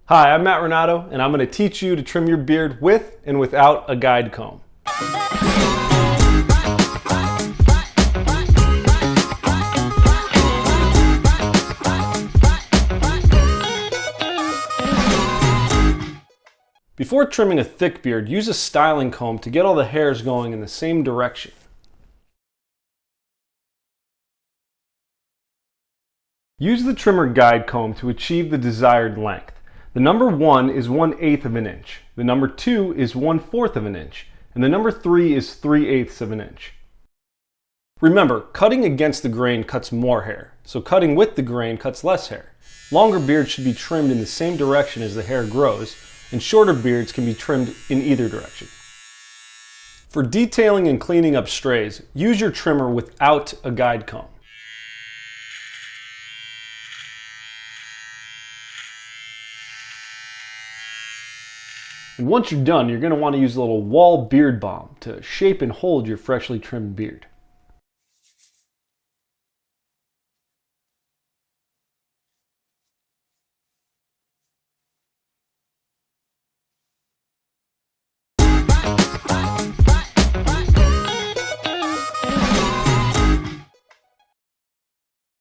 Hi, I'm Matt Ranaudo, and I'm going to teach you to trim your beard with and without a guide comb. Before trimming a thick beard, use a styling comb to get all the hairs going in the same direction. Use the trimmer guide comb to achieve the desired length. The number 1 is 1/8 of an inch, the number 2 is 1/4 of an inch, and the number 3 is 3/8 of an inch. Remember, cutting against the grain cuts more hair, so cutting with the grain cuts less hair. Longer beards should be trimmed in the same direction as the hair grows, and shorter beards can be trimmed in either direction. For detailing and cleaning up strays, use your trimmer without a guide comb. And once you're done, you're going to want to use a little Wahl beard balm to shape and hold your freshly trimmed beard.